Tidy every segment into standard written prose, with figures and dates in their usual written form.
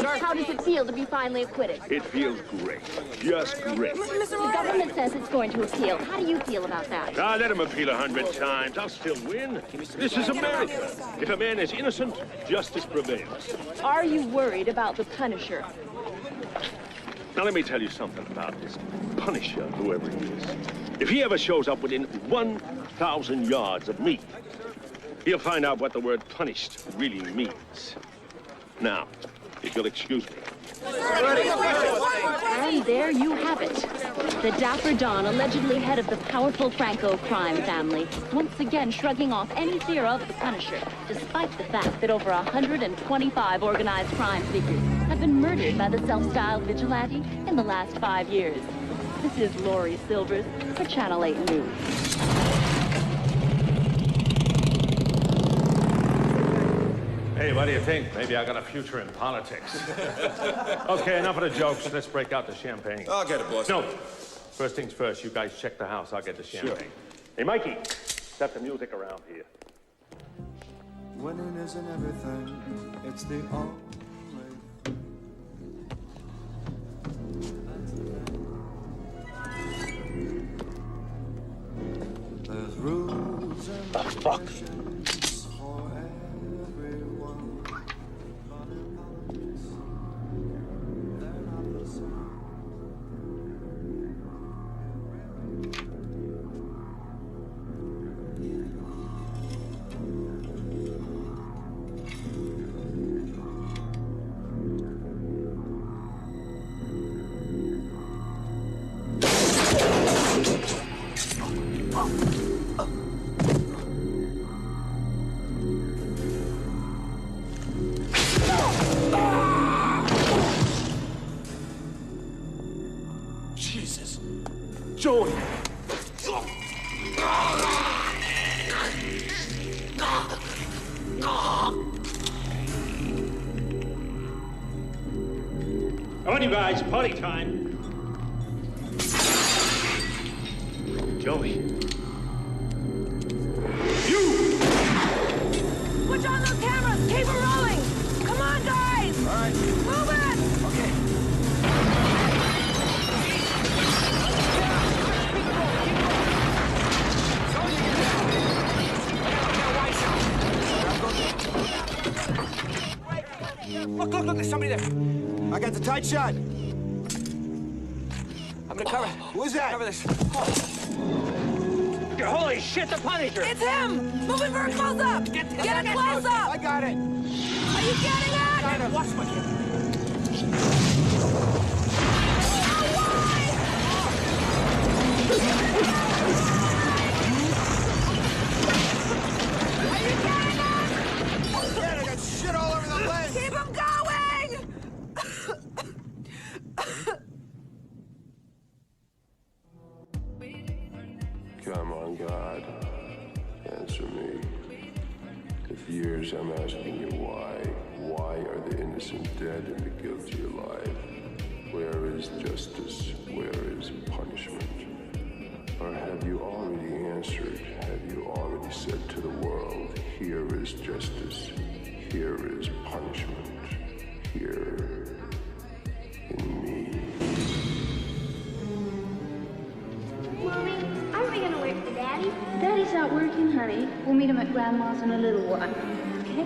Sir? How does it feel to be finally acquitted? It feels great. Just great. The government says it's going to appeal. How do you feel about that? Ah, let him appeal 100 times. I'll still win. This is America. If a man is innocent, justice prevails. Are you worried about the Punisher? Now, let me tell you something about this Punisher, whoever he is. If he ever shows up within 1,000 yards of me, he'll find out what the word punished really means. Now, if you'll excuse me. And there you have it. The Dapper Don, allegedly head of the powerful Franco crime family, once again shrugging off any fear of the Punisher, despite the fact that over 125 organized crime figures have been murdered by the self-styled vigilante in the last 5 years. This is Lori Silvers for Channel 8 News. Hey, what do you think? Maybe I got a future in politics. Okay, enough of the jokes. Let's break out the champagne. I'll get it, boss. No. First things first, you guys check the house. I'll get the champagne. Sure. Hey, Mikey, set the music around here. Winning isn't everything, it's the only thing. There's rules and regulations for everyone, but in politics, they're not the same. Jesus. Joey. Come on, you guys, party time. Joey. You! Switch on those cameras! Keep it rolling! Come on, guys! All right. Move it! Okay. Look, there's somebody there. I got the tight shot. I'm gonna cover. Who is that? Cover this. Holy shit, the Punisher! It's him! Move it for a close-up! Get a close-up! I got it. Are you getting it? Got it. Watch my camera. Yeah, I got shit all over the lens. Keep him going! Come on, God, answer me. For years I'm asking you why. Why are the innocent dead and the guilty alive? Where is justice? Where is punishment? Or have you already answered? Have you already said to the world, here is justice, here is punishment, here in me? Mommy, aren't we gonna wait for Daddy? Daddy's out working, honey. We'll meet him at Grandma's in a little while. Okay?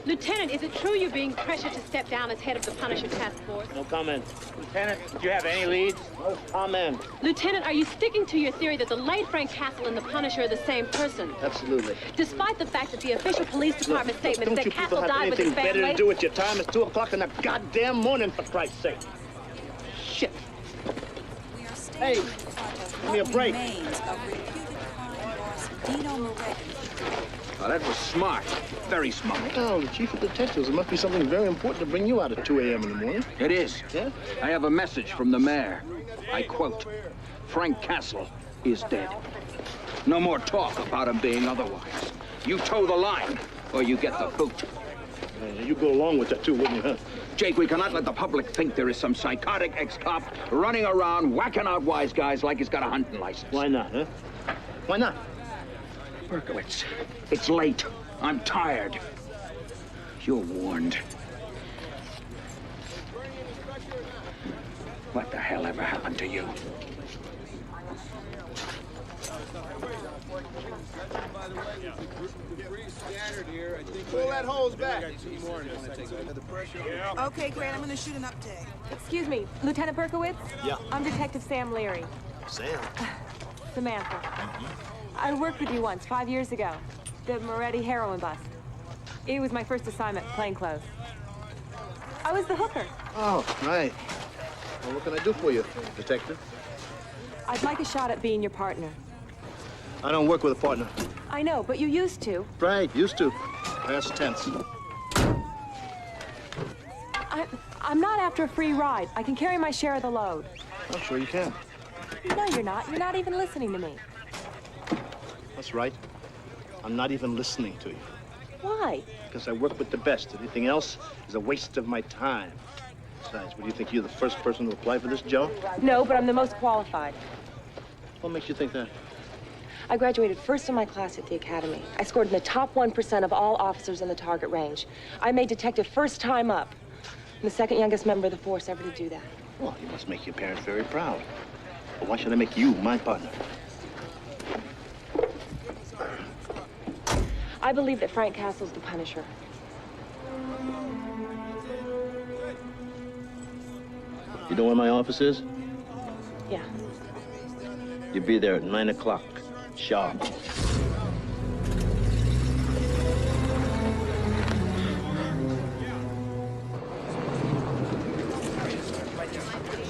Lieutenant, is it true you're being pressured to step down as head of the Punisher Task Force? No comment. Lieutenant, do you have any leads? No comment. Lieutenant, are you sticking to your theory that the late Frank Castle and the Punisher are the same person? Absolutely. Despite the fact that the official police department statement Don't said you Castle people have died with his anything better family. to do with your time? It's 2 o'clock in the goddamn morning, for Christ's sake. Shit. Hey, give me a break. Oh, that was smart. Very smart. Oh, the chief of detectives. It must be something very important to bring you out at 2 a.m. in the morning. It is. Yeah? I have a message from the mayor. I quote, Frank Castle is dead. No more talk about him being otherwise. You toe the line, or you get the boot. You go along with that too, wouldn't you, huh? Jake, we cannot let the public think there is some psychotic ex-cop running around whacking out wise guys like he's got a hunting license. Why not, huh? Why not? Berkowitz, it's late. I'm tired. You're warned. What the hell ever happened to you? Pull that hose back. Okay, great. I'm gonna shoot an uptake. Excuse me, Lieutenant Berkowitz? Yeah. I'm Detective Sam Leary. Sam. Samantha. I worked with you once, 5 years ago. The Moretti heroin bust. It was my first assignment, plainclothes. I was the hooker. Oh, right. Well, what can I do for you, detective? I'd like a shot at being your partner. I don't work with a partner. I know, but you used to. Right, used to. Past tense. I'm not after a free ride. I can carry my share of the load. I'm sure you can. No, you're not. You're not even listening to me. That's right. I'm not even listening to you. Why? Because I work with the best. Anything else is a waste of my time. Besides, what do you think? You're the first person to apply for this job? No, but I'm the most qualified. What makes you think that? I graduated first in my class at the academy. I scored in the top 1% of all officers in the target range. I made detective first time up. I'm the second youngest member of the force ever to do that. Well, you must make your parents very proud. But why should I make you my partner? I believe that Frank Castle's the Punisher. You know where my office is? Yeah. You'll be there at 9 o'clock, sharp.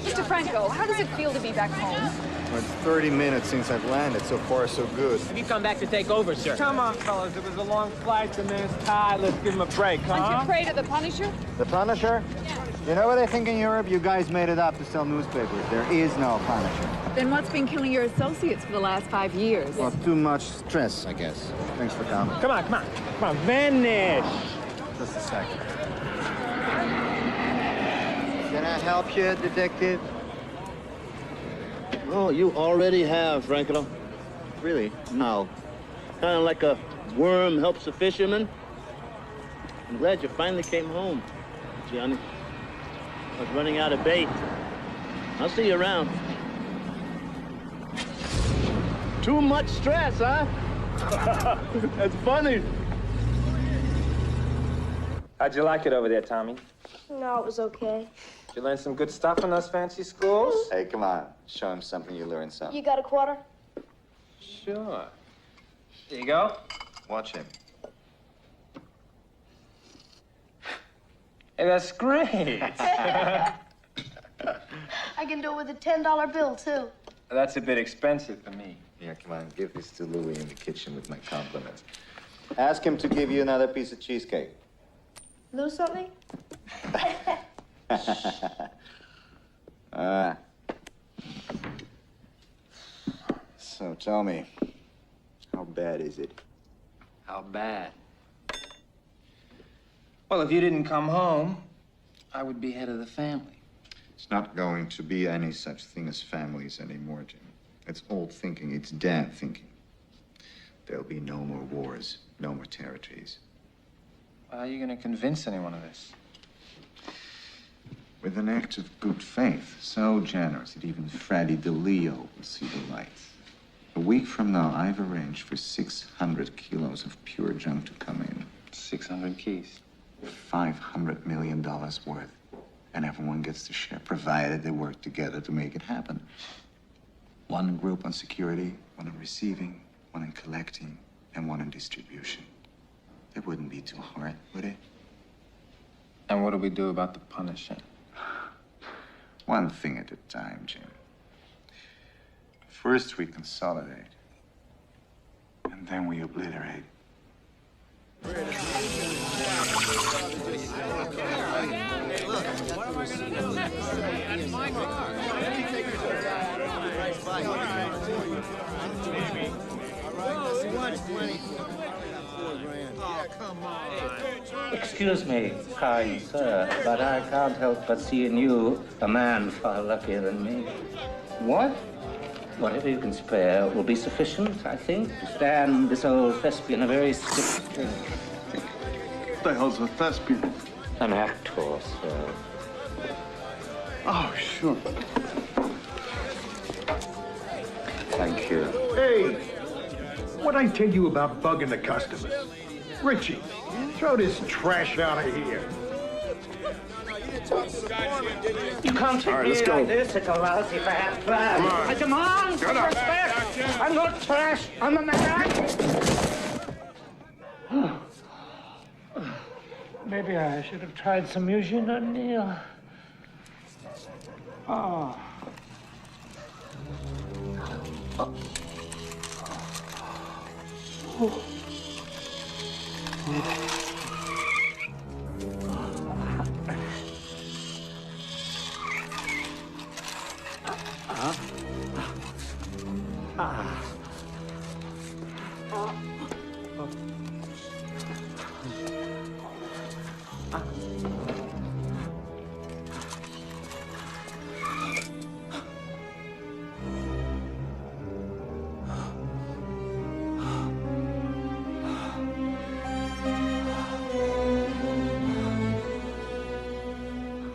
Mr. Franco, how does it feel to be back home? Well, it's 30 minutes since I've landed. So far, so good. Have you come back to take over, sir? Come on, fellas. It was a long flight. The man's tired. Let's give him a break, huh? Aren't you afraid of the Punisher? The Punisher? You know what I think in Europe? You guys made it up to sell newspapers. There is no Punisher. Then what's been killing your associates for the last 5 years? Well, too much stress, I guess. Thanks for coming. Come on, come on. Come on, vanish. Just a second. Can I help you, detective? Oh, you already have, Franco. Really? No. Kind of like a worm helps a fisherman. I'm glad you finally came home, Johnny. I was running out of bait. I'll see you around. Too much stress, huh? That's funny. How'd you like it over there, Tommy? No, it was okay. Did you learn some good stuff in those fancy schools? Hey, come on. Show him something, you learn something. You got a quarter? Sure. Here you go. Watch him. Hey, that's great. I can do it with a $10 bill, too. That's a bit expensive for me. Yeah, come on. Give this to Louis in the kitchen with my compliments. Ask him to give you another piece of cheesecake. Lose something? So tell me, how bad is it? How bad? Well, if you didn't come home, I would be head of the family. It's not going to be any such thing as families anymore, Jim. It's old thinking. It's dad thinking. There'll be no more wars, no more territories. How are you going to convince anyone of this? With an act of good faith, so generous that even Freddie DeLeo will see the light. A week from now, I've arranged for 600 kilos of pure junk to come in. 600 keys. $500 million worth. And everyone gets to share, provided they work together to make it happen. One group on security, one on receiving, one on collecting, and one on distribution. It wouldn't be too hard, would it? And what do we do about the Punisher? One thing at a time, Jim. First we consolidate, and then we obliterate. What am I gonna do? Excuse me, kind sir, but I can't help but see in you a man far luckier than me. What? Whatever you can spare will be sufficient, I think, to stand this old thespian a very stiff drink. What the hell's a thespian? An actor, sir. Oh, sure. Thank you. Hey, what'd I tell you about bugging the customers? Richie, throw this trash out of here. You can't treat me like this. It's a lousy bad plan. I demand respect. I'm not trash. I'm a man. Maybe I should have tried some Eugene O'Neill. Oh.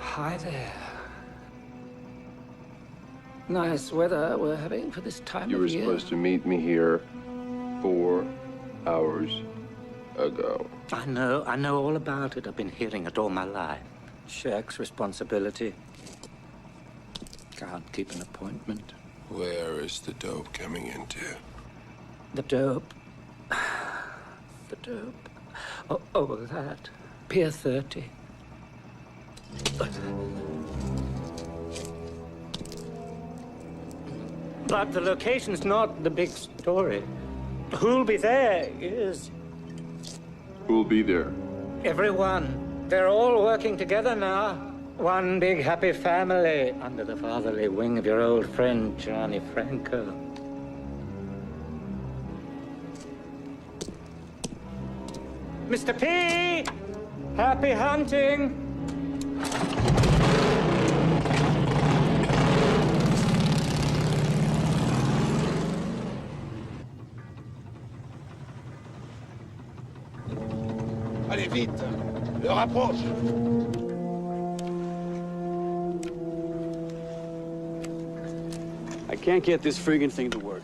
Hi there. Nice weather we're having for this time You of were year. supposed to meet me here 4 hours ago. I know all about it. I've been hearing it all my life. Shirks responsibility. Can't keep an appointment. Where is the dope coming into? The dope. The dope. Oh, that. Pier 30. But the location's not the big story. Who'll be there is Who'll be there? everyone. They're all working together now. One big happy family under the fatherly wing of your old friend, Johnny Franco. Mr. P! Happy hunting! Allez vite, l'heure approche. I can't get this friggin' thing to work.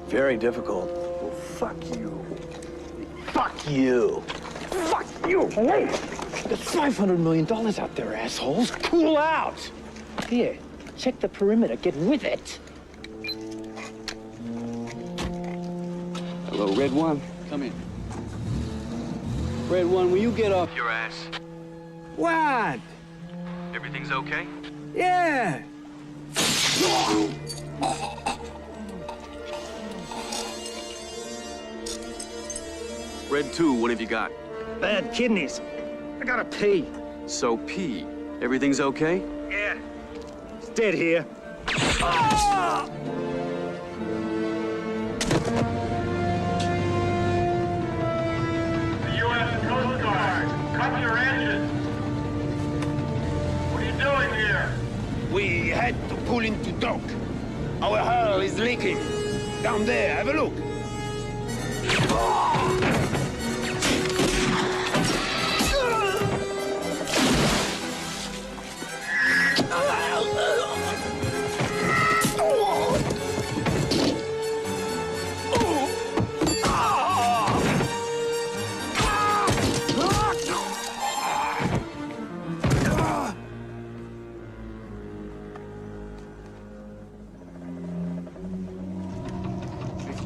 Very difficult. Well, fuck you. Fuck you. Fuck you. Hey, there's $500 million out there, assholes. Cool out. Here, check the perimeter. Get with it. Hello, Red One. Come in. Red One, will you get up your ass? What? Everything's okay? Yeah. Red 2, what have you got? Bad kidneys. I gotta pee. So pee. Everything's okay? Yeah. It's dead here. U.S. Coast Guard, cut your engines. What are you doing here? We had to pull into dock. Our hull is leaking. Down there, have a look.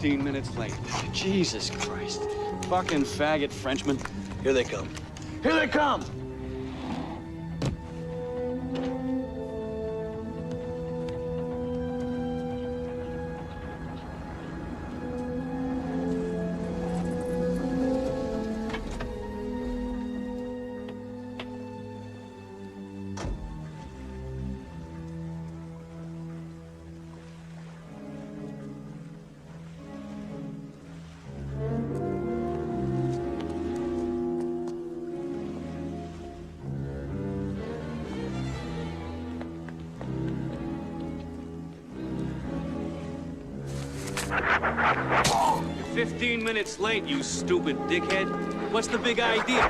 Minutes late. Jesus Christ. Fucking faggot Frenchman. Here they come. Here they come! You're 15 minutes late, you stupid dickhead. What's the big idea?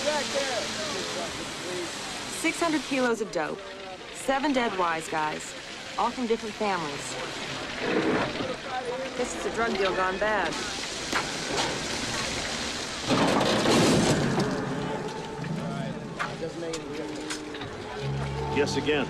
Back there. 600 kilos of dope, 7 dead wise guys, all from different families. This is a drug deal gone bad. Yes, again.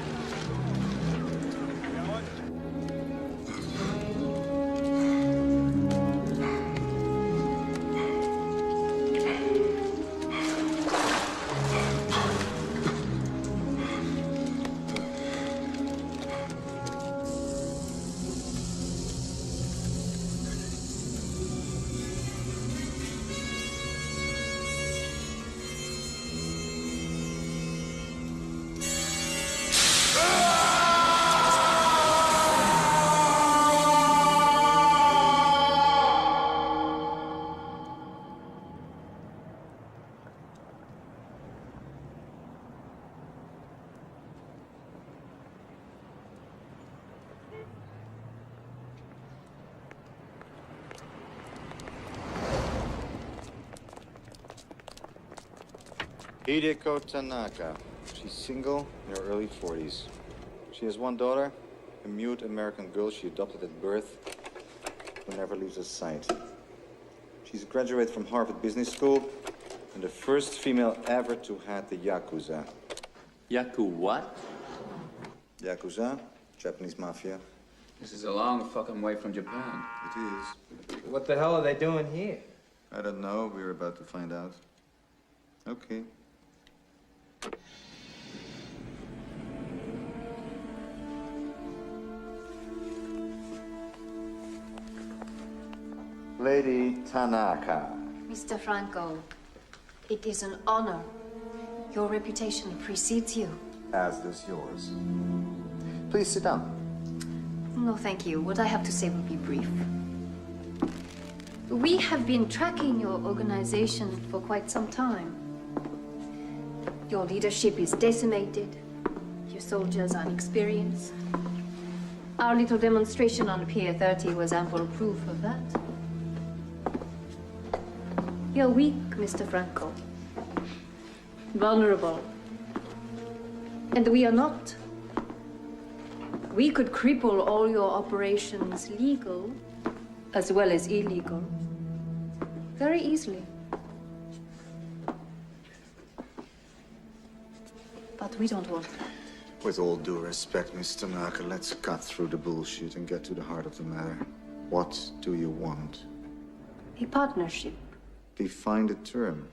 Hideko Tanaka. She's single, in her early 40s. She has one daughter, a mute American girl she adopted at birth, who never leaves her sight. She's a graduate from Harvard Business School and the first female ever to head the Yakuza. Yaku what? Yakuza, Japanese mafia. This is a long fucking way from Japan. It is. What the hell are they doing here? I don't know. We're about to find out. Okay. Lady Tanaka. Mr. Franco, it is an honor. Your reputation precedes you. As does yours. Please sit down. No, thank you. What I have to say will be brief. We have been tracking your organization for quite some time. Your leadership is decimated. Your soldiers are inexperienced. Our little demonstration on Pier 30 was ample proof of that. You're weak, Mr. Franco. Vulnerable. And we are not. We could cripple all your operations, legal as well as illegal, very easily. But we don't want that. With all due respect, Miss Tanaka, let's cut through the bullshit and get to the heart of the matter. What do you want? A partnership. Define the term.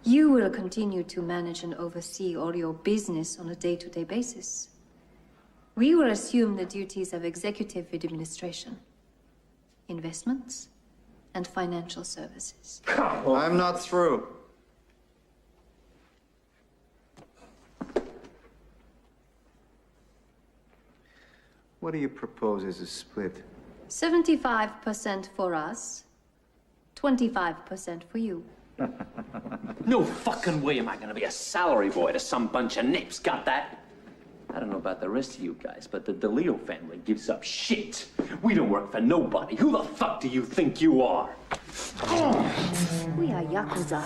You will continue to manage and oversee all your business on a day-to-day basis. We will assume the duties of executive administration, investments, and financial services. I'm not through. What do you propose as a split? 75% for us, 25% for you. No fucking way am I gonna be a salary boy to some bunch of nips, got that? I don't know about the rest of you guys, but the DeLeo family gives up shit. We don't work for nobody. Who the fuck do you think you are? We are Yakuza.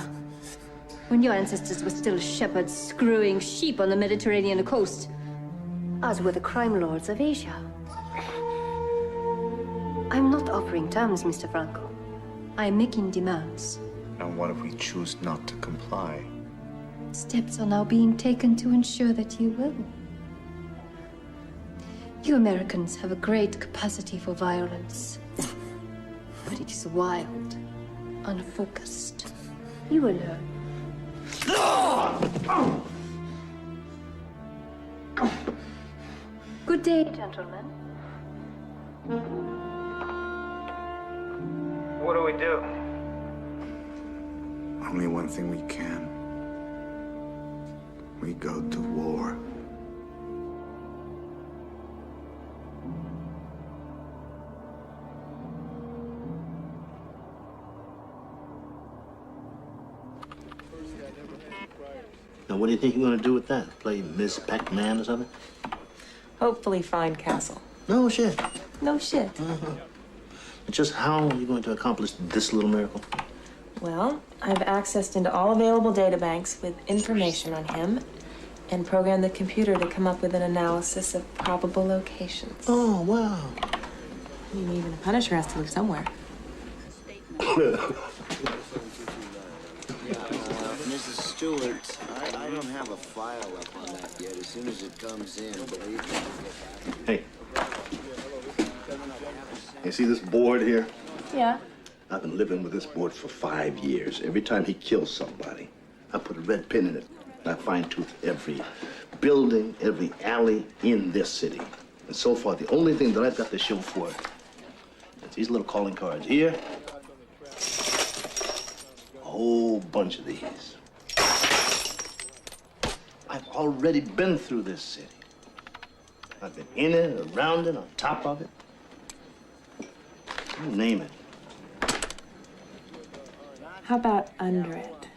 When your ancestors were still shepherds screwing sheep on the Mediterranean coast, us were the crime lords of Asia. I'm not offering terms, Mr. Franco. I'm making demands. And what if we choose not to comply? Steps are now being taken to ensure that you will. You Americans have a great capacity for violence. But it is wild, unfocused. You will learn. Good day, gentlemen. What do we do? Only one thing we can. We go to war. Now, what do you think you're going to do with that? Play Miss Pac-Man or something? Hopefully find Castle. No shit. No shit. Just how are you going to accomplish this little miracle? Well, I've accessed into all available databanks with information on him and programmed the computer to come up with an analysis of probable locations. Oh, wow. I mean, even a Punisher has to live somewhere. Mrs. Stewart, I don't have a file up on that yet. As soon as it comes in, believe me, we'll get back. Hey. You see this board here? Yeah. I've been living with this board for 5 years. Every time he kills somebody, I put a red pin in it. And I fine-tooth every building, every alley in this city. And so far, the only thing that I've got to show for it is these little calling cards here. A whole bunch of these. I've already been through this city. I've been in it, around it, on top of it. You name it. How about under it?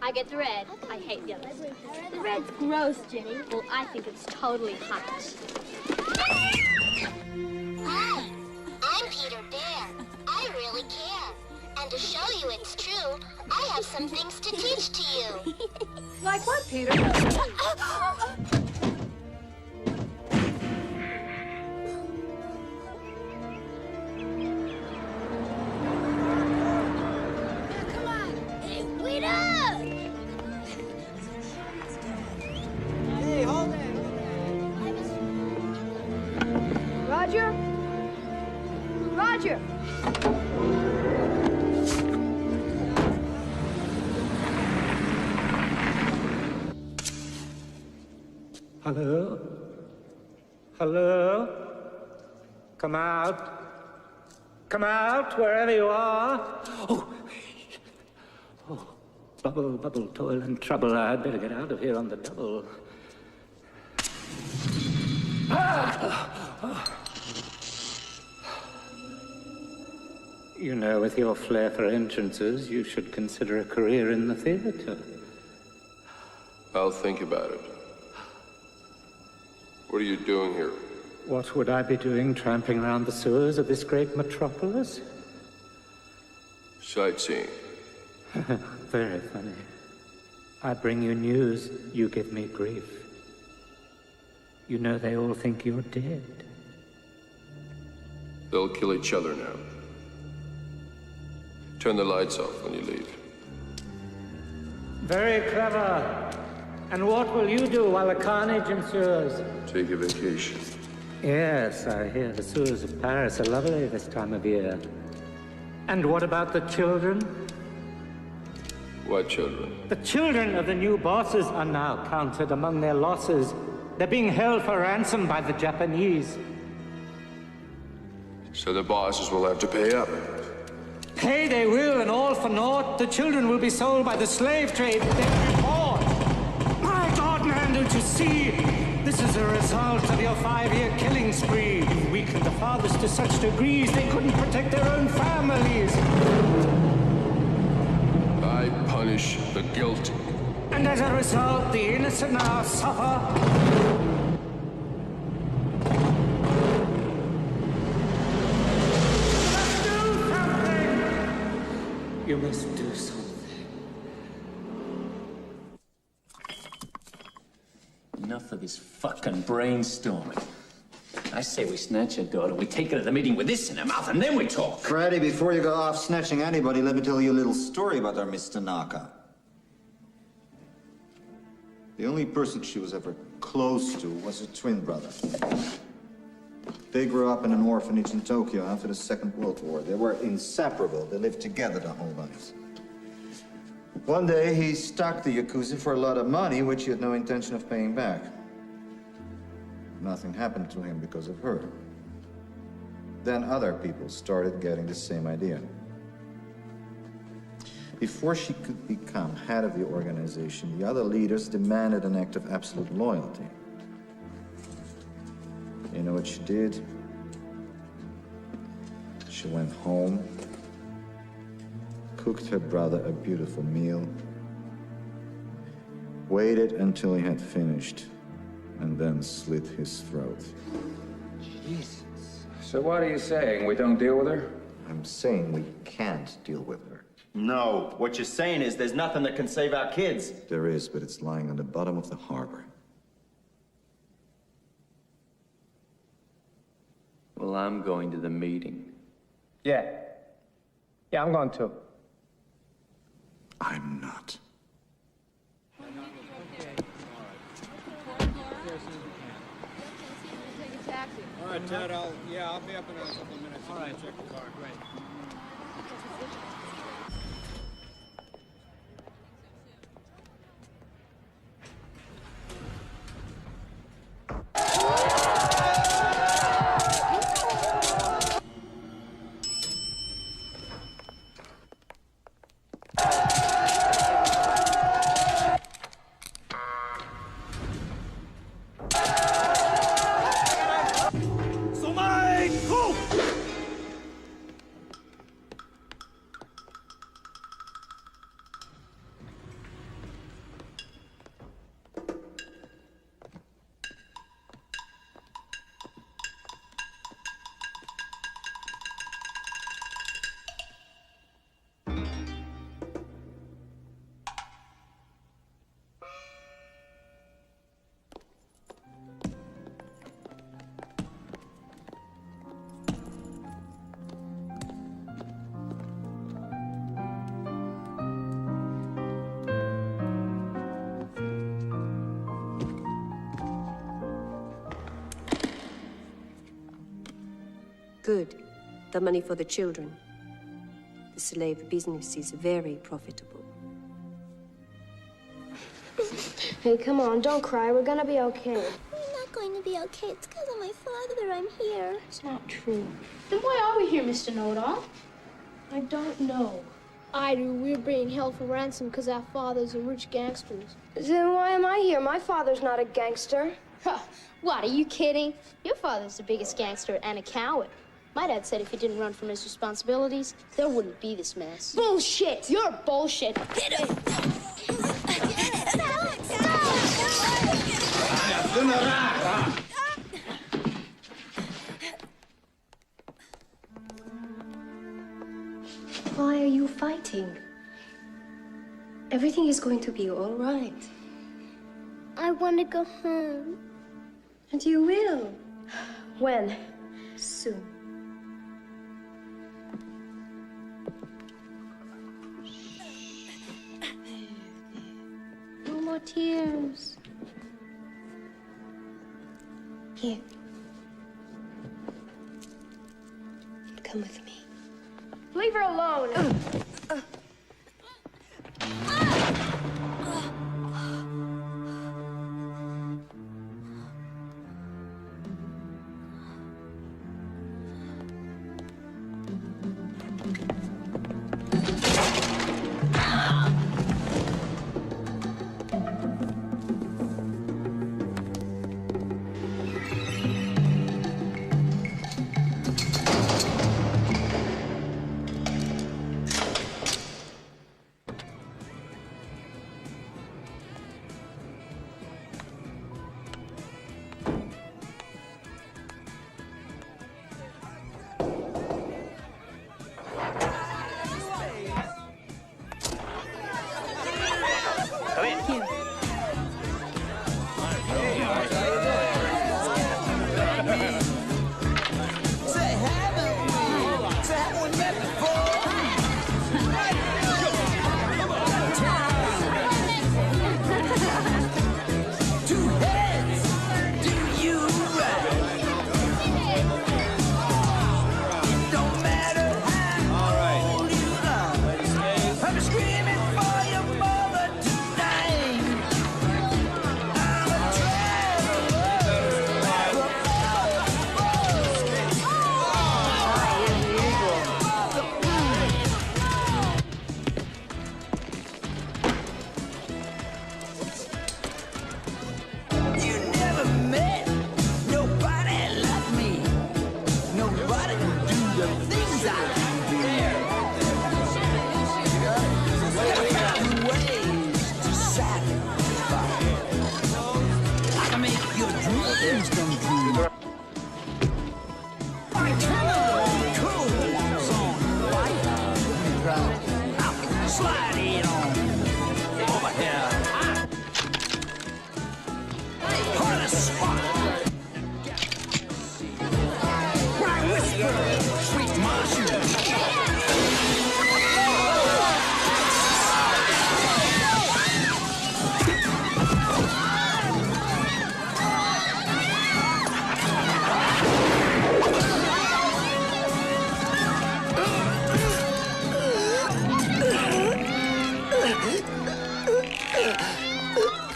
I get the red. I hate the others. The red's gross, Jenny. Well, I think it's totally hot. Hi, I'm Peter Bear. I really care. And to show you it's true, I have some things to teach to you. Like what, Peter? Wait up! Hey, hold it. Roger? Roger! Hello? Hello? Come out. Come out, wherever you are. Oh, bubble, bubble, toil and trouble. I'd better get out of here on the double. You know, with your flair for entrances, you should consider a career in the theater. I'll think about it. What are you doing here? What would I be doing tramping around the sewers of this great metropolis? Sightseeing. Very funny. I bring you news, you give me grief. You know they all think you're dead. They'll kill each other now. Turn the lights off when you leave. Very clever. And what will you do while the carnage ensues? Take a vacation. Yes, I hear the sewers of Paris are lovely this time of year. And what about the children? What children? The children of the new bosses are now counted among their losses. They're being held for ransom by the Japanese. So the bosses will have to pay up. Pay they will, and all for naught. The children will be sold by the slave trade. They will be bought. My God, man, don't you see? This is a result of your 5-year killing spree. You've weakened the fathers to such degrees they couldn't protect their own families. I punish the guilty. And as a result, the innocent now suffer. You must do something. Enough of this fucking brainstorming. I say we snatch her daughter, we take her to the meeting with this in her mouth, and then we talk. Freddy, before you go off snatching anybody, let me tell you a little story about our Miss Tanaka. The only person she was ever close to was her twin brother. They grew up in an orphanage in Tokyo after the Second World War. They were inseparable. They lived together their whole lives. One day, he stalked the Yakuza for a lot of money, which he had no intention of paying back. Nothing happened to him because of her. Then other people started getting the same idea. Before she could become head of the organization, the other leaders demanded an act of absolute loyalty. You know what she did? She went home, cooked her brother a beautiful meal, waited until he had finished, and then slit his throat. Jesus. So what are you saying? We don't deal with her? I'm saying we can't deal with her. No, what you're saying is there's nothing that can save our kids. There is, but it's lying on the bottom of the harbor. Well, I'm going to the meeting. Yeah. Yeah, I'm going too. I'm not. All right, Ted, I'll be up in a couple of minutes. All right, check the car. Great. Good. The money for the children. The slave business is very profitable. Hey, come on, don't cry. We're gonna be okay. We're not going to be okay. It's because of my father I'm here. It's not true. Then why are we here, Mr. Know-It-All? I don't know. I do. We're being held for ransom because our fathers are rich gangsters. Then why am I here? My father's not a gangster. What, are you kidding? Your father's the biggest gangster and a coward. My dad said if he didn't run from his responsibilities, there wouldn't be this mess. Bullshit! You're bullshit. Why are you fighting? Everything is going to be all right. I want to go home. And you will. When? Soon. tears. Here. Come with me. Leave her alone.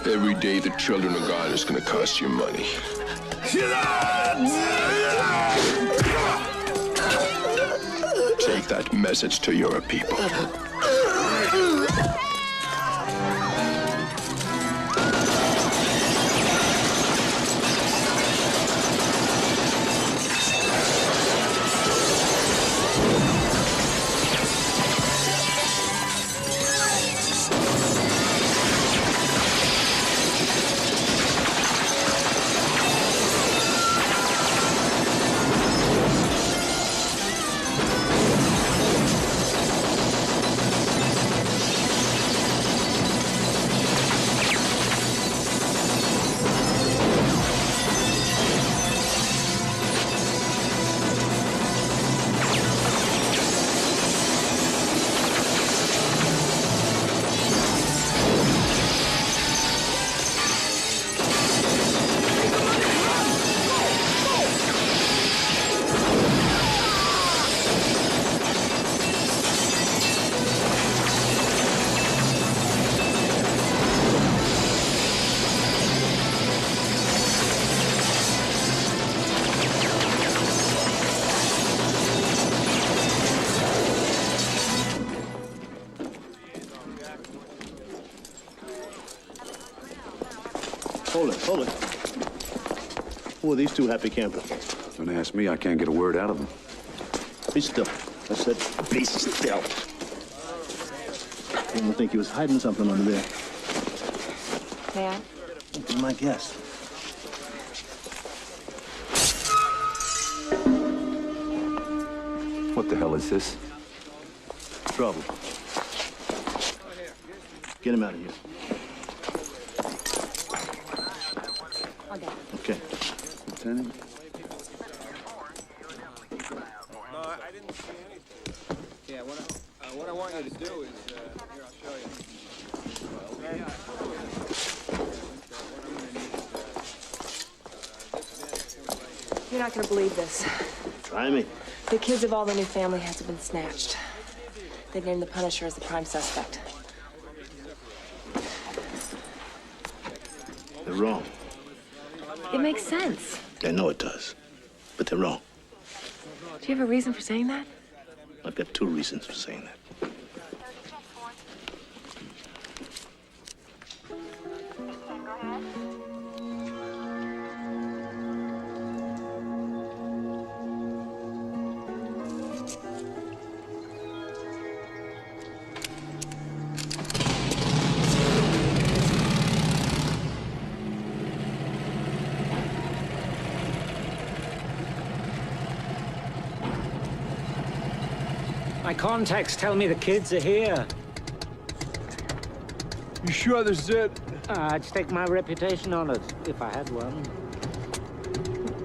Every day the children of God is going to cost you money. Take that message to your people. Hold it. Who are these two happy campers? Don't ask me. I can't get a word out of them. Be still. I said, be still. I don't think he was hiding something under there. May I? Be my guess. What the hell is this? Trouble. Get him out of here. Okay. Lieutenant? No, I didn't see anything. Yeah, what I want you to do is, here, I'll show you. You're not gonna believe this. Try me. The kids of all the new family heads have been snatched. They named the Punisher as the prime suspect. They're wrong. It makes sense. I know it does. But they're wrong. Do you have a reason for saying that? I've got 2 reasons for saying that. My contacts tell me the kids are here. You sure this is it? I'd stake my reputation on it, if I had one.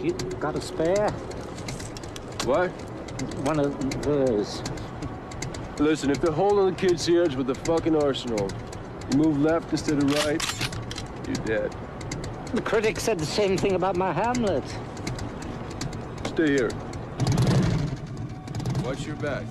You got a spare? What? One of those. Listen, if they're holding the kids here, it's with the fucking arsenal. You move left instead of right, you're dead. The critic said the same thing about my Hamlet. Stay here. Watch your back.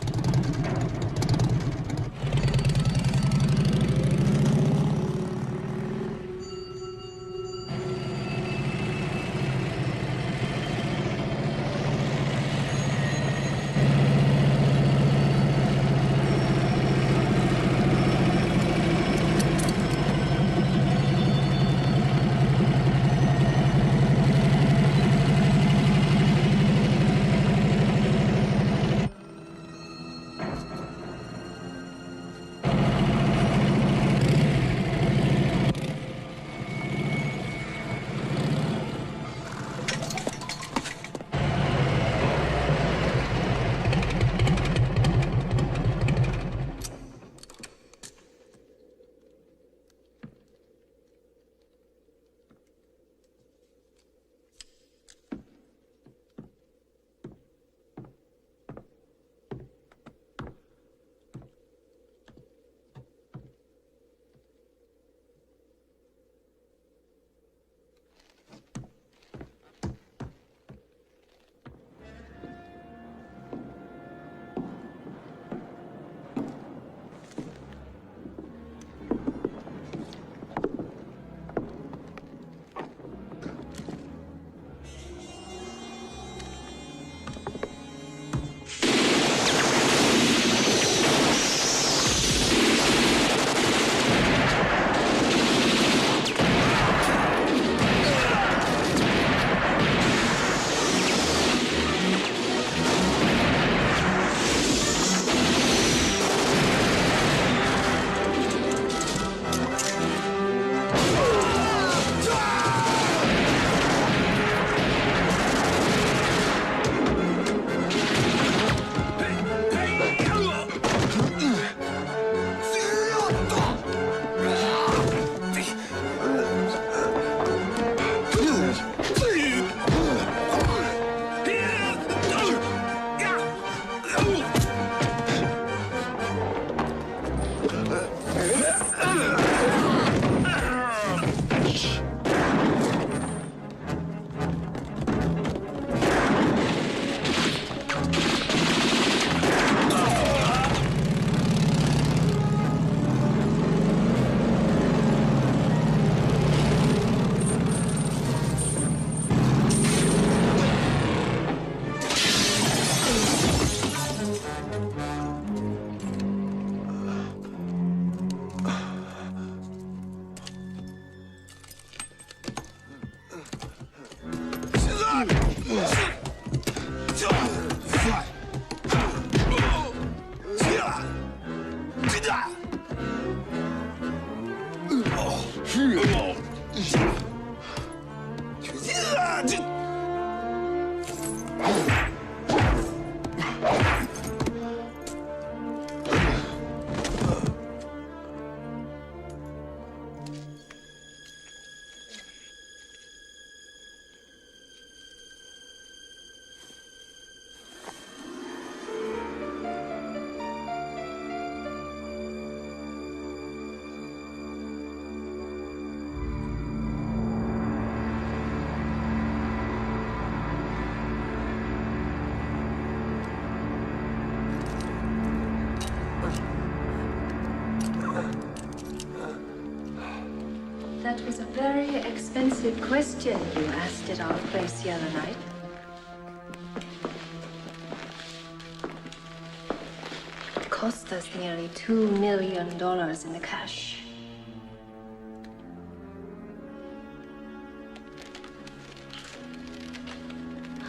expensive question you asked at our place the other night. It cost us nearly $2 million in the cash.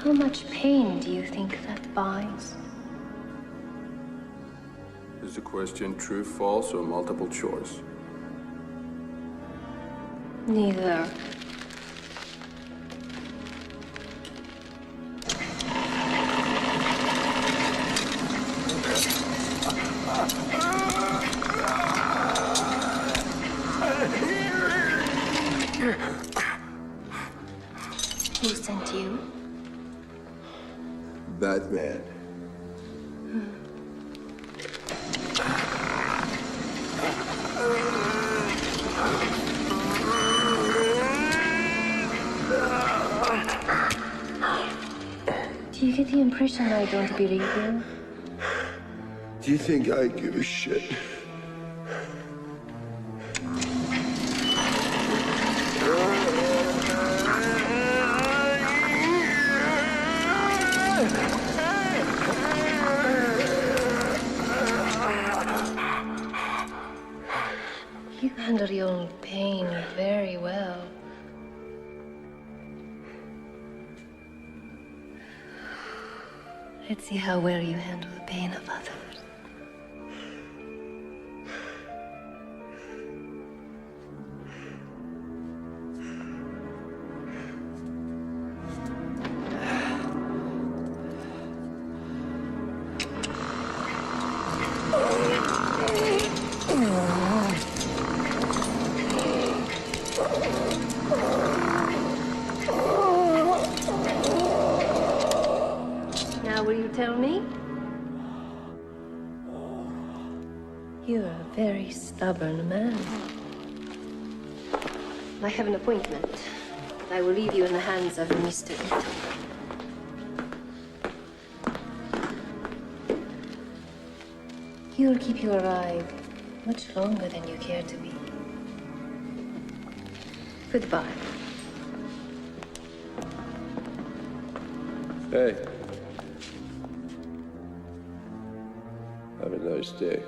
How much pain do you think that buys? Is the question true, false, or multiple choice? Neither. Who sent you? Batman. Do you get the impression I don't believe you? Do you think I give a shit? You handle your own pain very well. Let's see how well you handle the pain of others. Now, will you tell me? You're a very stubborn man. I have an appointment. I will leave you in the hands of Mr. Ito. You'll keep you alive much longer than you care to be. Goodbye. Hey. Have a nice day.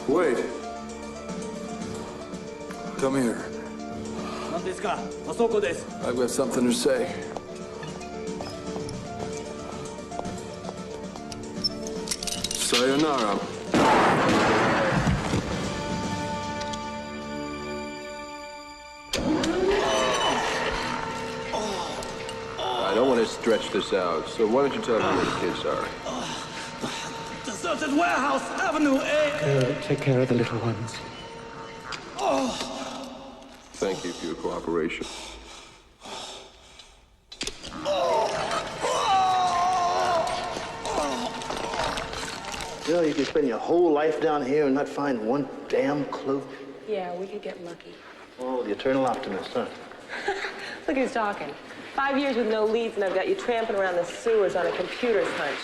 Wait. Come here. I've got something to say. Sayonara. I don't want to stretch this out, so why don't you tell me where the kids are? Deserted warehouse, Avenue A. Take care of the little ones. Thank you for your cooperation. You know, you can spend your whole life down here and not find one damn clue. Yeah, we could get lucky. Oh, the eternal optimist, huh? Look who's talking. 5 years with no leads, and I've got you tramping around the sewers on a computer's hunch.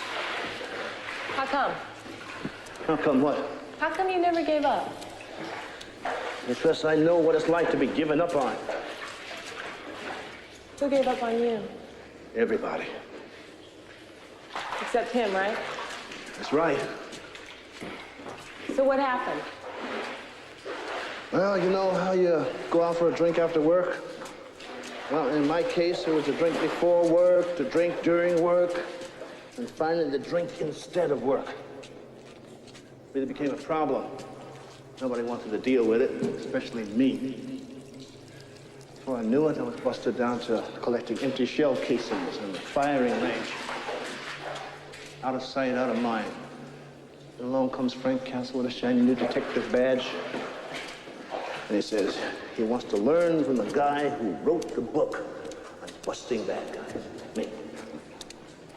How come? How come what? How come you never gave up? Because I know what it's like to be given up on. Who gave up on you? Everybody. Except him, right? That's right. So what happened? Well, you know how you go out for a drink after work? Well, in my case, it was a drink before work, to drink during work, and finally the drink instead of work. It really became a problem. Nobody wanted to deal with it, especially me. Before I knew it, I was busted down to collecting empty shell casings in the firing range. Out of sight, out of mind. And along comes Frank Castle with a shiny new detective badge. And he says he wants to learn from the guy who wrote the book on busting bad guys, me.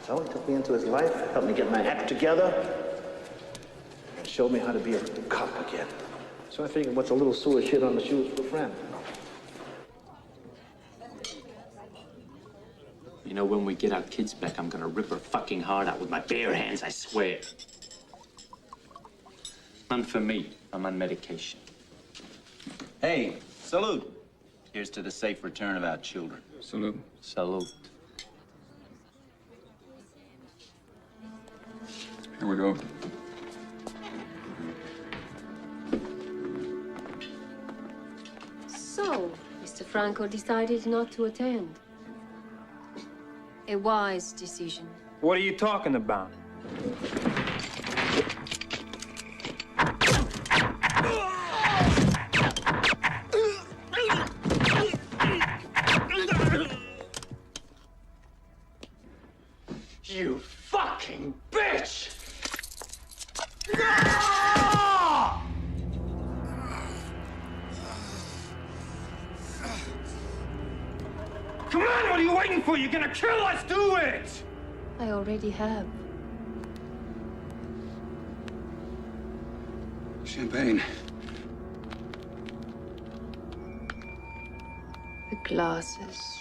Well, he took me into his life, helped me get my act together, and showed me how to be a cop again. So I figured, what's a little sewer shit on the shoes for a friend? You know, when we get our kids back, I'm gonna rip her fucking heart out with my bare hands, I swear. None for me. I'm on medication. Hey, salute. Here's to the safe return of our children. Salute. Salute. Here we go. So, Mr. Franco decided not to attend. A wise decision. What are you talking about? You fucking bitch! Come on, what are you waiting for? You're gonna kill us, do it! I already have. Champagne. The glasses.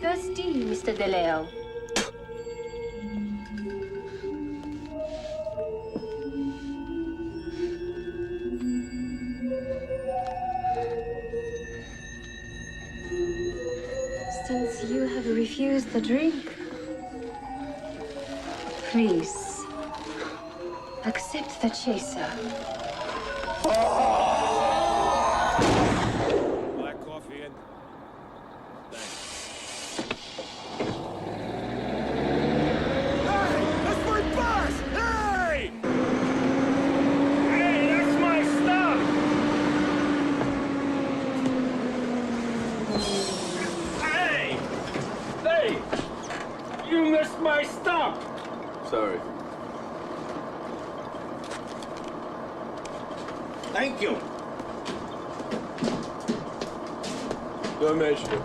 Thirsty, Mr. DeLeo. Since you have refused the drink, please accept the chaser. Black coffee and... That's my boss! Hey! Hey, that's my stuff! Hey! Hey! You missed my stuff! Sorry. Thank you. Don't mention it.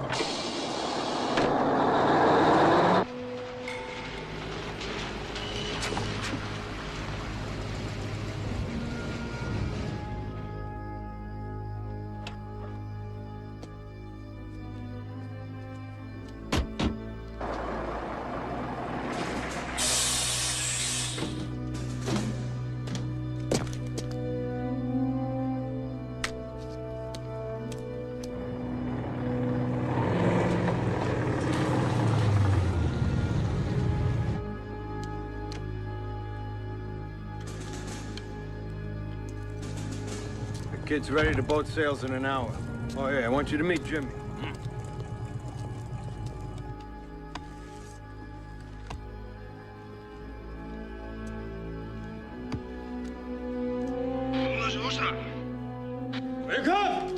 Kid's ready to boat sails in an hour. Oh, yeah, I want you to meet Jimmy. Wake up!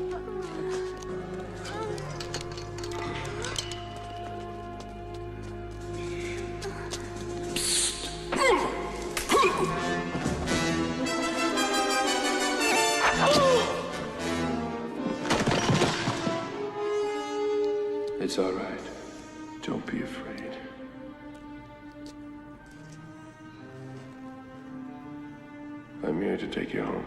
It's all right. Don't be afraid. I'm here to take you home.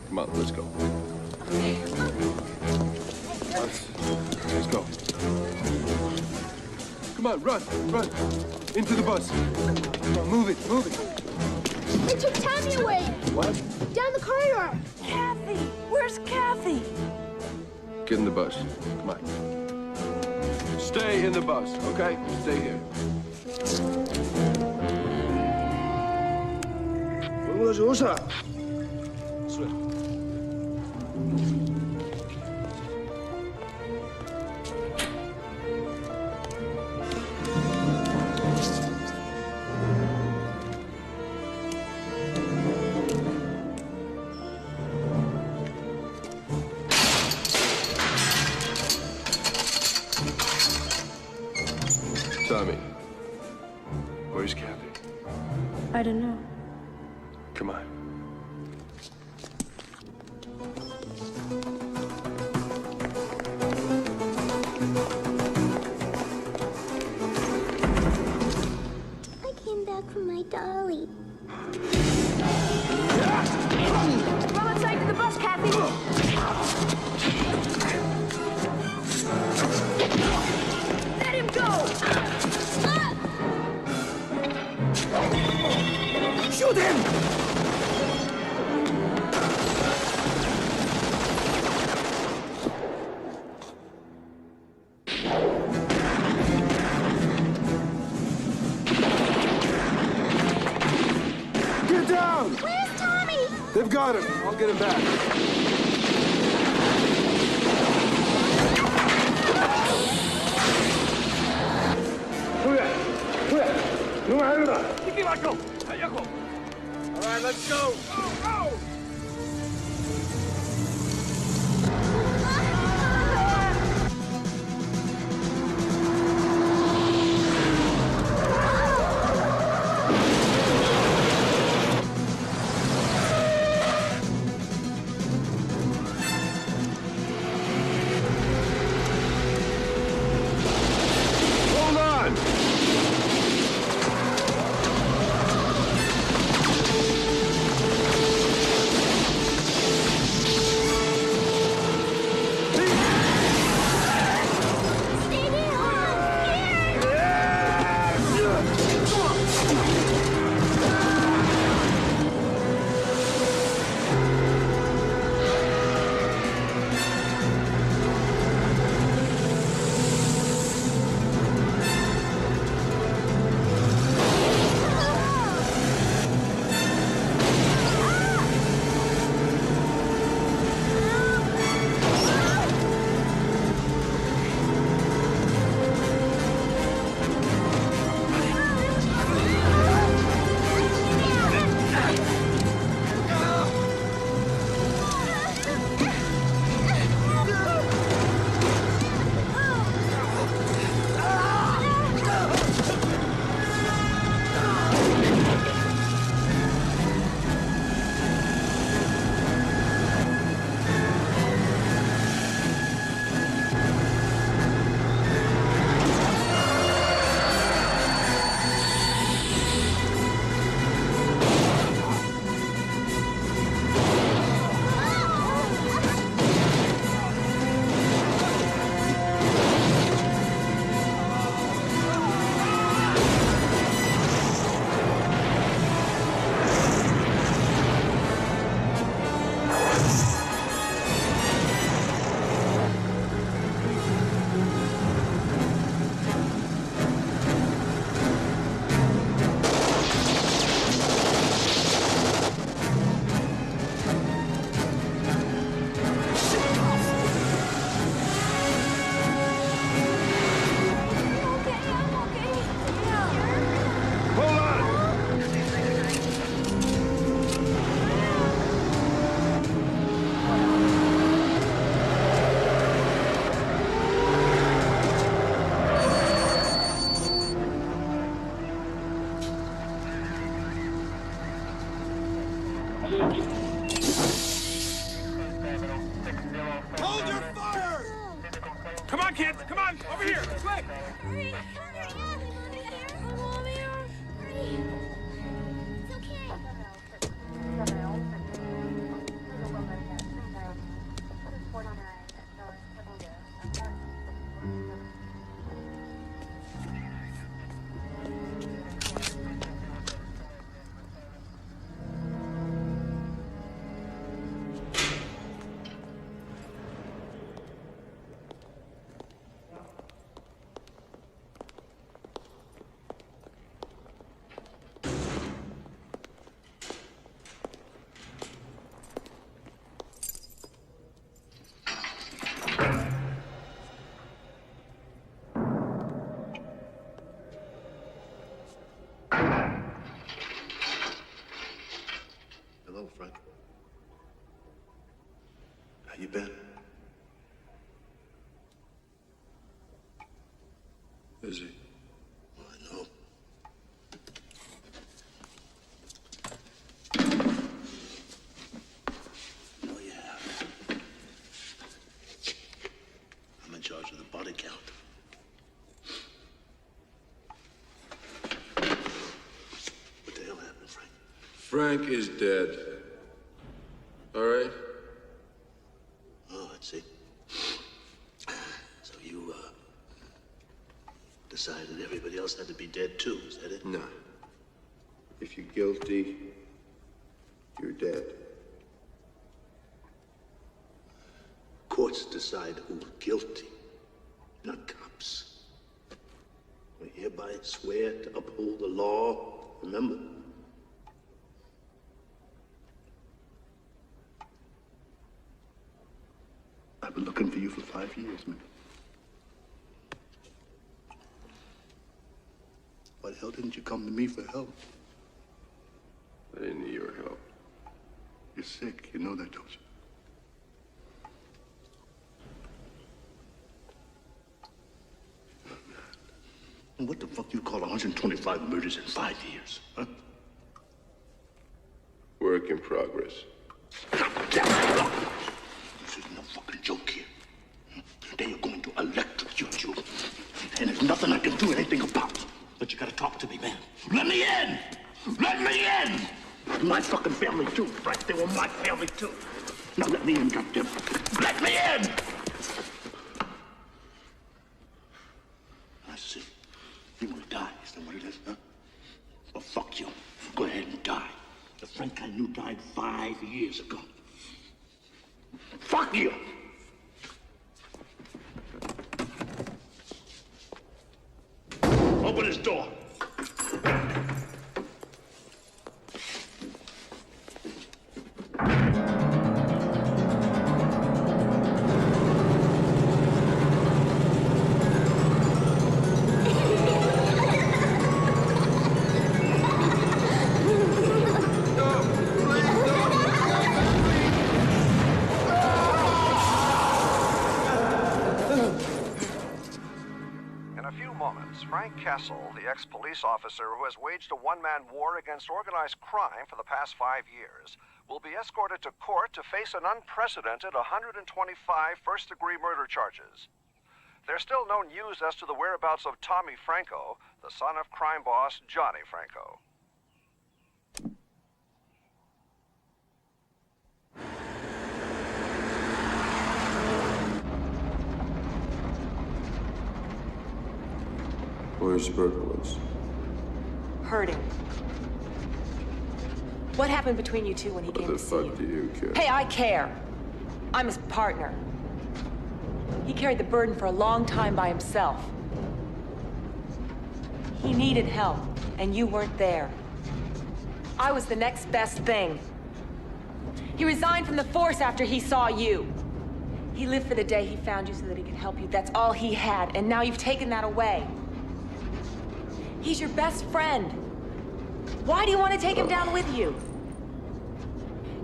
Come on, let's go. Let's go. Come on, run, run. Into the bus. Come on, move it, move it. They took Tammy away! What? Down the corridor! Kathy! Where's Kathy? Get in the bus. Come on. Stay in the bus, okay? Stay here. What's up? Tommy, where's Kathy? I don't know. Come on. I came back from my dolly. Roll inside to the bus, Kathy. Let him go! Shoot him! Get down! Where's Tommy? They've got him. I'll get him back. All right, let's go. Go, go! Hold on! Hold your fire! Come on, kids! Come on! Over here! Quick! you been? Busy. I know. No, you have. I'm in charge of the body count. What the hell happened, Frank? Frank is dead. All right? Oh, I see. So you, decided everybody else had to be dead too, is that it? No. If you're guilty, you're dead. Courts decide who's guilty, not cops. We hereby swear to uphold the law, remember? I've been looking for you for 5 years, man. Why the hell didn't you come to me for help? I didn't need your help. You're sick, you know that, don't you? And what the fuck you call 125 murders in 5 years, huh? Work in progress. This is no fucking joke here. They are going to electrocute you. And there's nothing I can do anything about. But you gotta talk to me, man. Let me in! Let me in! My fucking family too, Frank. They were my family too. Now let me in, goddamn. Let me in! I see. You want to die, is that what it is, huh? Well, fuck you. Go ahead and die. The Frank I knew died 5 years ago. Fuck you! Open this door. Frank Kessel, the ex-police officer who has waged a one-man war against organized crime for the past 5 years, will be escorted to court to face an unprecedented 125 first-degree murder charges. There's still no news as to the whereabouts of Tommy Franco, the son of crime boss Johnny Franco. Where's Berkowitz? Hurting. What happened between you two when he came to see you? What the fuck do you care? Hey, I care. I'm his partner. He carried the burden for a long time by himself. He needed help, and you weren't there. I was the next best thing. He resigned from the force after he saw you. He lived for the day he found you so that he could help you. That's all he had, and now you've taken that away. He's your best friend. Why do you want to take him down with you?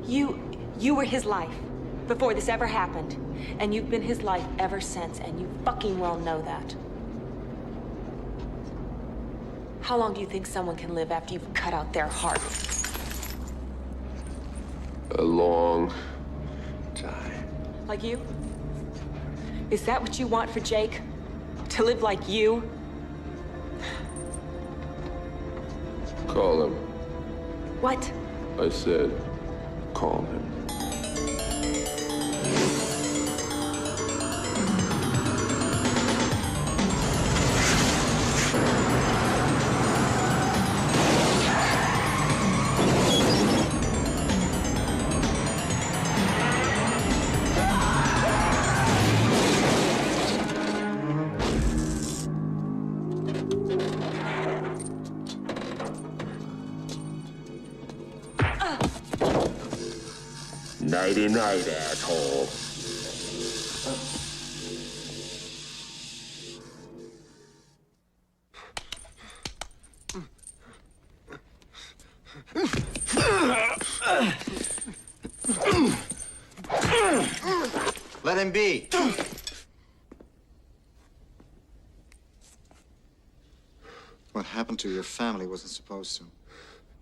You were his life before this ever happened, and you've been his life ever since, and you fucking well know that. How long do you think someone can live after you've cut out their heart? A long time. Like you? Is that what you want for Jake? To live like you? Call him. What? I said, call him. Nighty-night, asshole. Let him be. What happened to your family wasn't supposed to.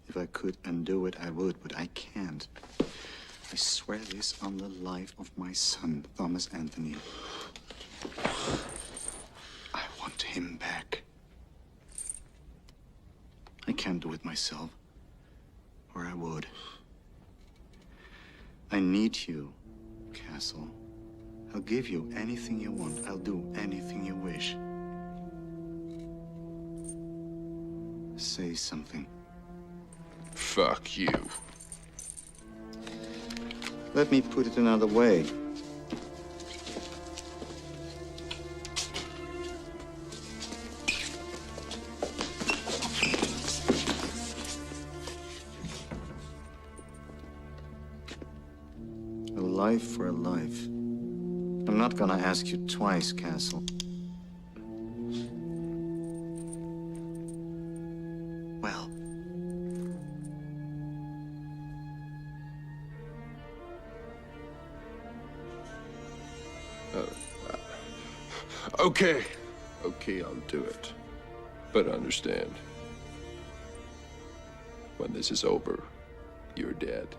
If I could undo it, I would, but I can't. I swear this on the life of my son, Thomas Anthony. I want him back. I can't do it myself, or I would. I need you, Castle. I'll give you anything you want. I'll do anything you wish. Say something. Fuck you. Let me put it another way. A life for a life. I'm not gonna ask you twice, Castle. Well. Okay. Okay, I'll do it. But understand, when this is over, you're dead.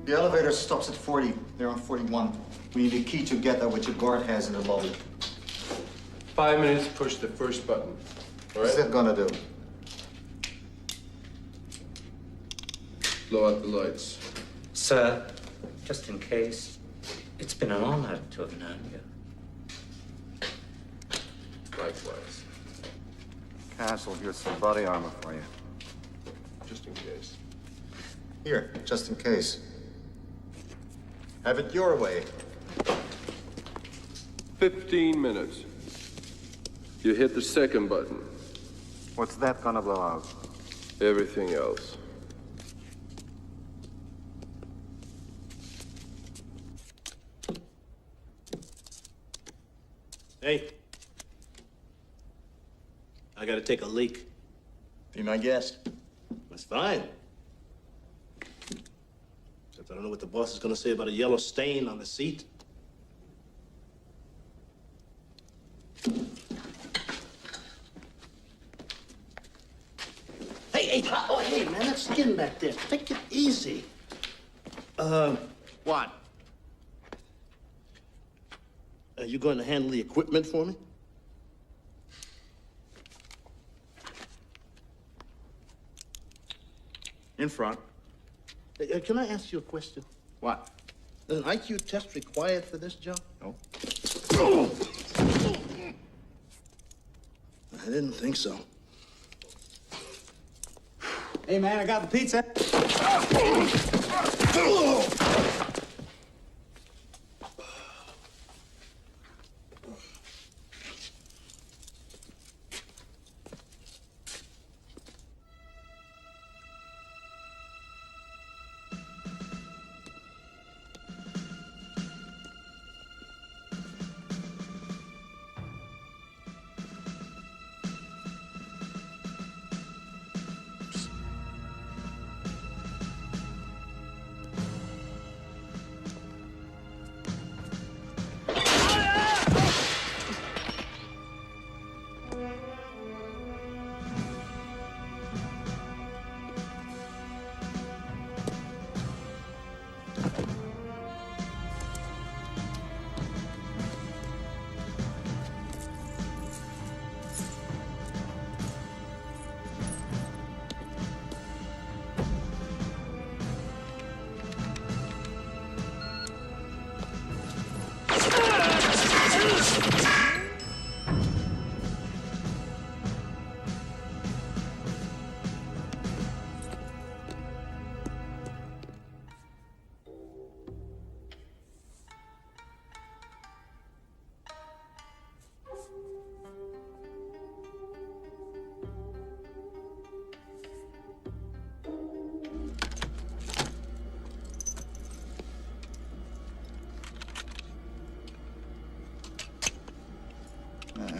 The elevator stops at 40. They're on 41. We need a key to get there, which your guard has in the lobby. 5 minutes, push the first button. All What's right? that gonna do? Blow out the lights. Sir, just in case, it's been an honor to have known you. Likewise. Castle, here's some body armor for you. Just in case. Here, just in case. Have it your way. 15 minutes. You hit the second button. What's that gonna blow out? Everything else. Hey. I gotta take a leak. Be my guest. That's fine. Except I don't know what the boss is gonna say about a yellow stain on the seat. Hey, man, that skin back there. Take it easy. What? Are you going to handle the equipment for me? In front. Can I ask you a question? What? Is an IQ test required for this job? No. I didn't think so. Hey, man, I got the pizza.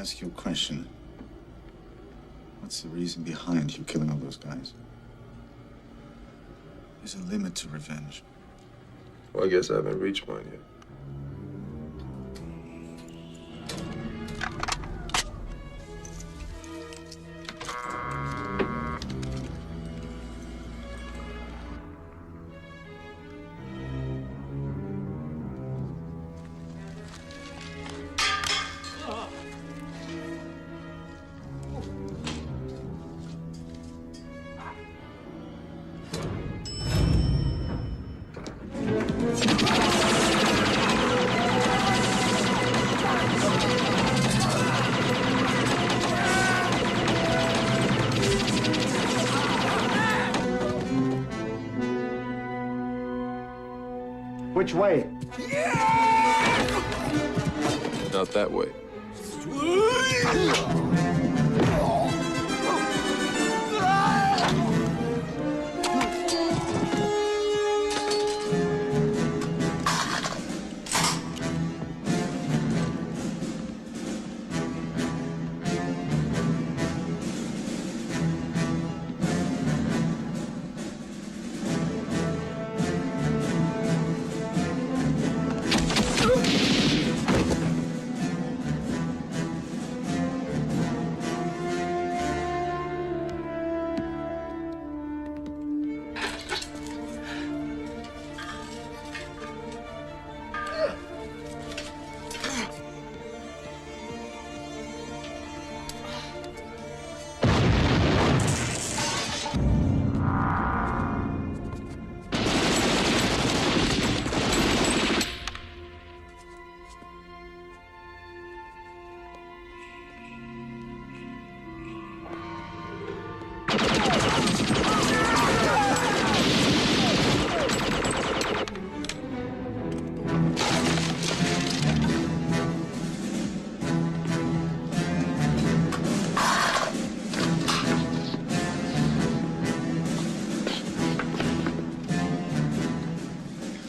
ask you a question. What's the reason behind you killing all those guys? There's a limit to revenge. Well, I guess I haven't reached mine yet. Which way? Not that way.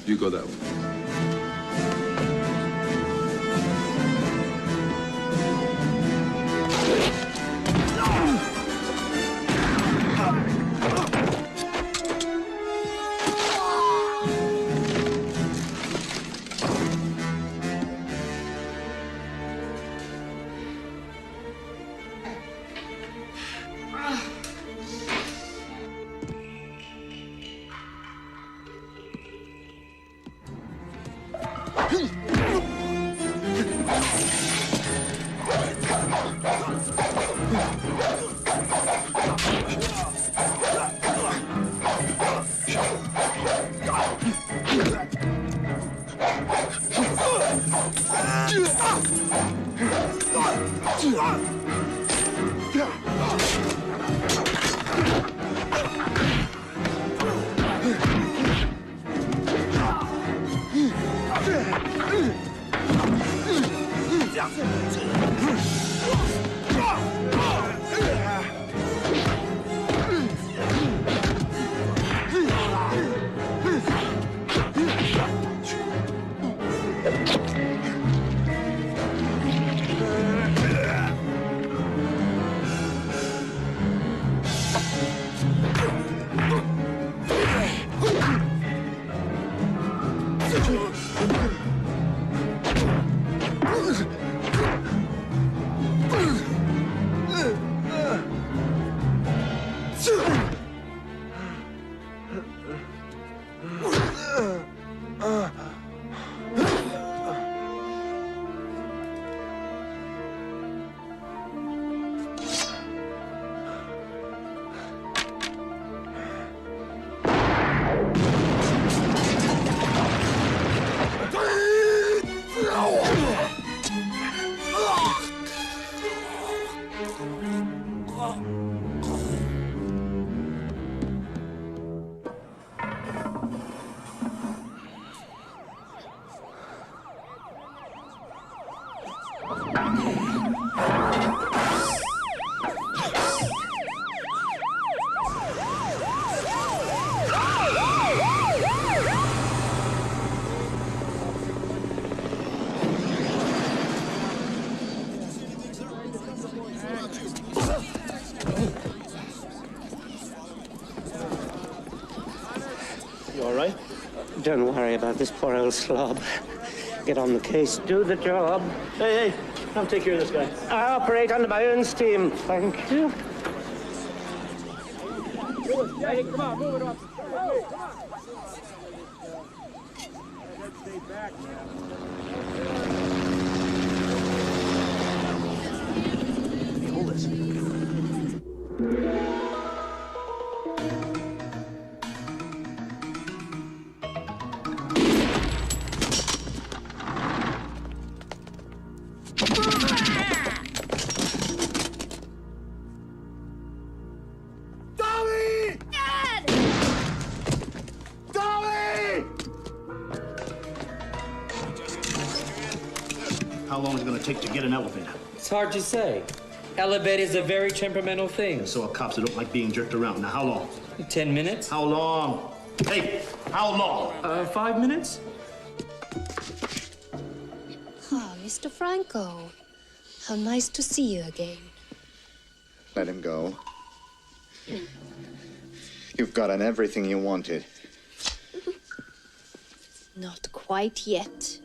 You go that way. Don't worry about this poor old slob. Get on the case, do the job. Hey, come take care of this guy. I operate under my own steam. Thank you. Hey, come on, move it up. Hey, come on. Let's stay back, man. Hold this. How long is it going to take to get an elevator? It's hard to say. Elevator is a very temperamental thing. So are cops that don't like being jerked around. Now, how long? 10 minutes. How long? Hey, how long? 5 minutes. Ah, Mr. Franco. How nice to see you again. Let him go. You've gotten everything you wanted. Not quite yet.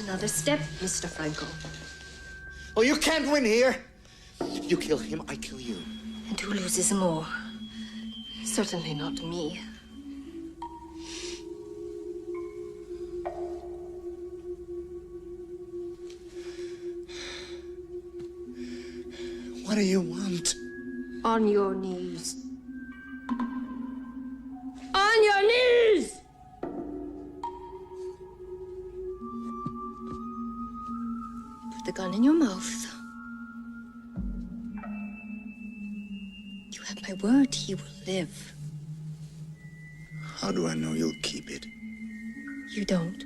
Another step, Mr. Franco. Oh, you can't win here. You kill him, I kill you. And who loses more? Certainly not me. What do you want? On your knees. On your knees! Put the gun in your mouth. You have my word, he will live. How do I know you'll keep it? You don't.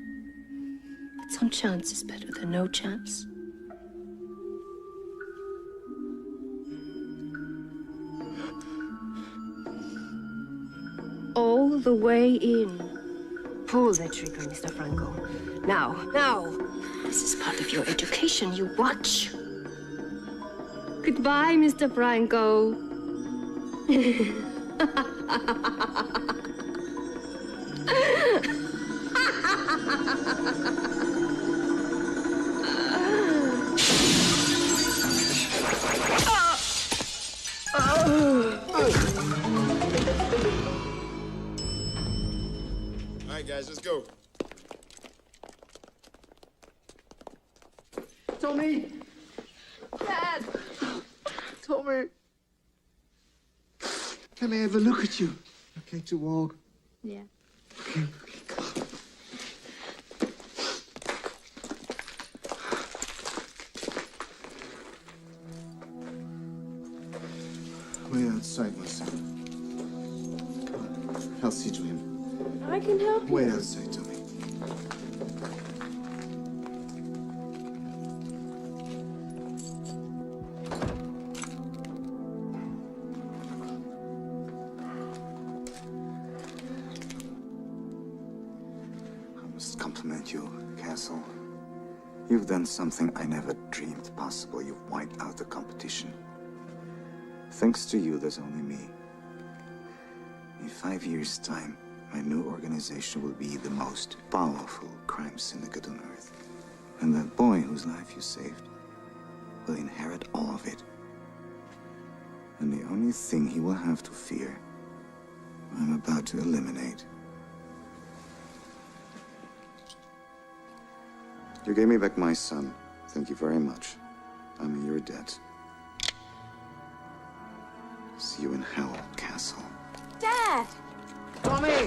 But some chance is better than no chance. All the way in. Pull the trigger, Mr. Franco. Now, now. This is part of your education. You watch. Goodbye, Mr. Franco. All right, guys, let's go. Tommy! Dad! Tommy! Let me have a look at you. Okay to walk? Yeah. Okay. Wait outside, my son. Come on. I'll see to him. I can help you. Wait outside, Tommy. must compliment you, Castle. You've done something I never dreamed possible. You've wiped out the competition. Thanks to you, there's only me. In 5 years' time, my new organization will be the most powerful crime syndicate on Earth. And that boy whose life you saved will inherit all of it. And the only thing he will have to fear, I'm about to eliminate. You gave me back my son. Thank you very much. I'm in your debt. See you in hell, Castle. Dad! Tommy!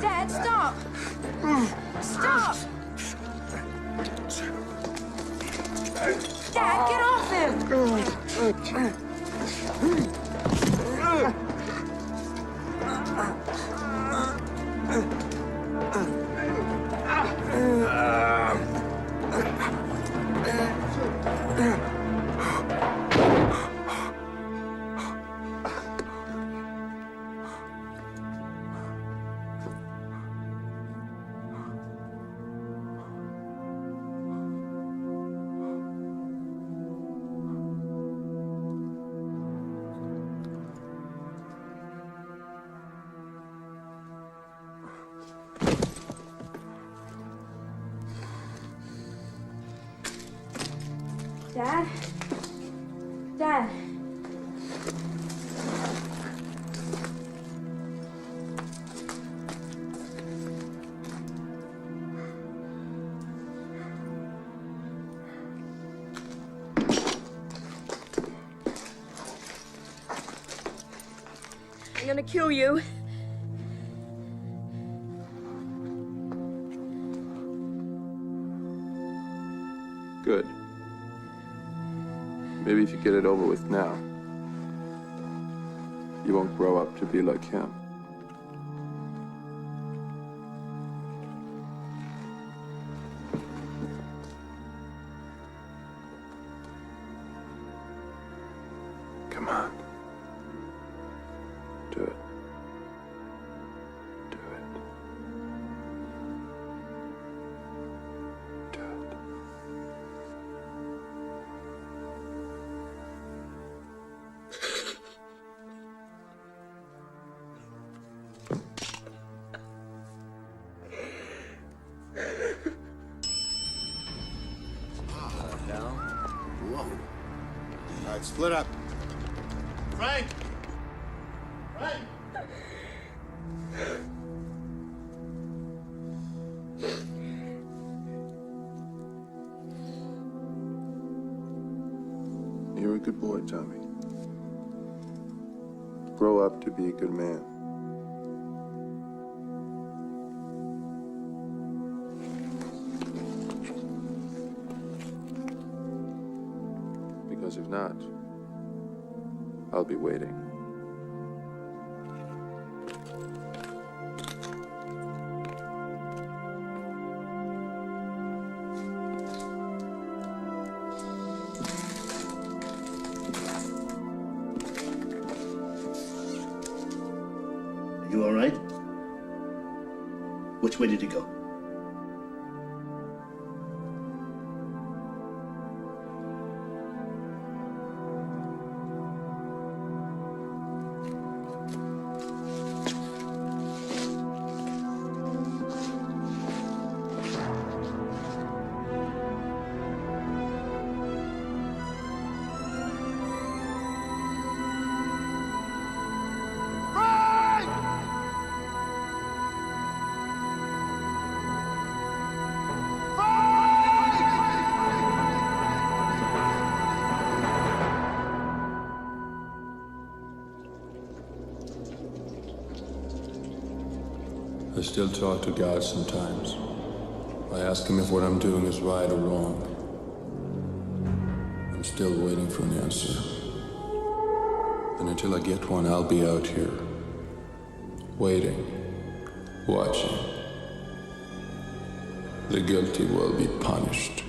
Dad, stop! Stop! Dad, get off him! Dad? Dad? I'm gonna kill you. Good. Maybe if you get it over with now, you won't grow up to be like him. Come on. Do it. Do it. Do it. Down. Whoa. All right, split up. Frank! Frank! You're a good boy, Tommy. Grow up to be a good man. Because if not, I'll be waiting. You all right? Which way did he go? I still talk to God sometimes. I ask him if what I'm doing is right or wrong. I'm still waiting for an answer. And until I get one, I'll be out here, waiting, watching. The guilty will be punished.